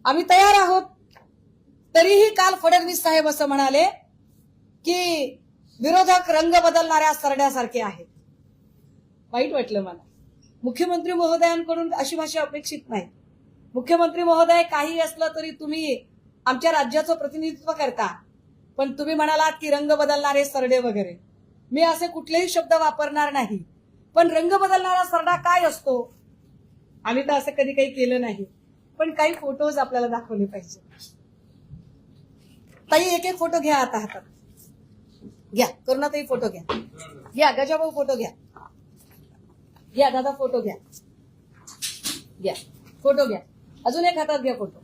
आम्ही तयार आहोत। तरीही काल फडणवीस साहेब असं म्हणाले की विरोधक रंग बदलणाऱ्या सरड्यासारखे आहेत। वाईट वाटलं मला। मुख्यमंत्री महोदयांकडून अशी भाषा अपेक्षित नाही। मुख्यमंत्री महोदय काही असलं तरी तुम्ही आमच्या राज्याचं प्रतिनिधित्व करता, पण तुम्ही म्हणालात की रंग बदलणारे सरडे वगैरे, मी असे कुठलेही शब्द वापरणार नाही। पण रंग बदलणारा सरडा काय असतो आम्ही तर असं कधी काही केलं नाही, पण काही फोटोज आपल्याला दाखवले पाहिजे। ताई एक एक फोटो घ्या आता हातात, घ्या करुणाताई फोटो घ्या, घ्या गजाभाऊ फोटो घ्या, घ्या दादा फोटो घ्या, घ्या फोटो घ्या, अजून एक हातात घ्या फोटो,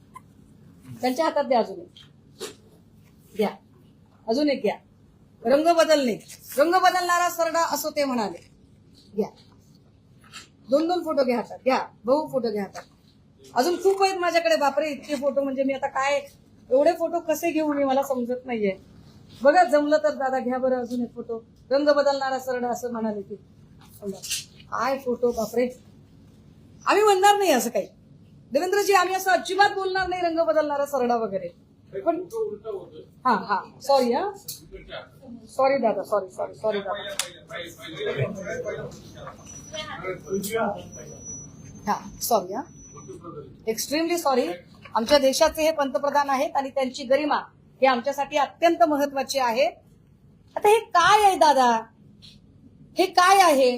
त्यांच्या हातात द्या, अजून एक घ्या, अजून एक घ्या। रंग बदलणे, रंग बदलणारा सरडा असो ते म्हणाले। घ्या दोन दोन फोटो घ्या हातात, घ्या भाऊ फोटो घ्या हातात, अजून खूप आहेत माझ्याकडे। बापरे इतके फोटो, म्हणजे मी आता काय एवढे फोटो कसे घेऊ मी, मला समजत नाहीये। बघा जमलं तर दादा घ्या बरं अजून एक फोटो, रंग बदलणारा सरडा असं म्हणाले की काय फोटो, बापरे। आम्ही म्हणणार नाही असं काही देवेंद्रजी, आम्ही असं अजिबात बोलणार नाही रंग बदलणारा सरडा वगैरे। पण हा हा सॉरी, हा सॉरी दादा, सॉरी सॉरी सॉरी दादा, हा सॉरी, हा एक्स्ट्रीमली सॉरी। आमच्या देशाचे हे पंतप्रधान आहेत आणि त्यांची गरिमा हे आमच्यासाठी अत्यंत महत्वाची आहे। आता हे काय आहे दादा, हे काय आहे,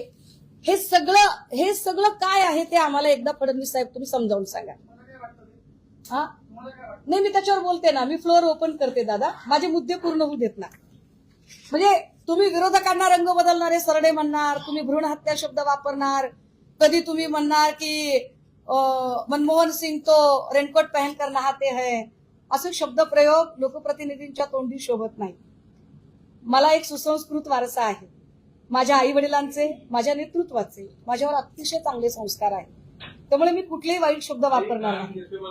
हे सगळं काय आहे ते आम्हाला एकदा फडणवीस साहेब तुम्ही समजावून सांगा। हा नाही, मी त्याच्यावर बोलते ना, मी फ्लोअर ओपन करते दादा, माझे मुद्दे पूर्ण होऊ देत ना। म्हणजे तुम्ही विरोधकांना रंग बदलणारे सरडे म्हणणार, तुम्ही भ्रूण हत्या शब्द वापरणार, कधी तुम्ही म्हणणार की मनमोहन सिंग तो रेनकोट पहनकर नहाते हैं, असे शब्द प्रयोग लोकप्रतिनिधींच्या तोंडी शोभत नाही। मला एक सुसंस्कृत वारसा आहे, माझ्या आई वडिलांचे, माझ्या नेतृत्वाचे माझ्यावर अतिशय चांगले संस्कार आहेत, त्यामुळे मी कुठलेही वाईट शब्द वापरणार नाही।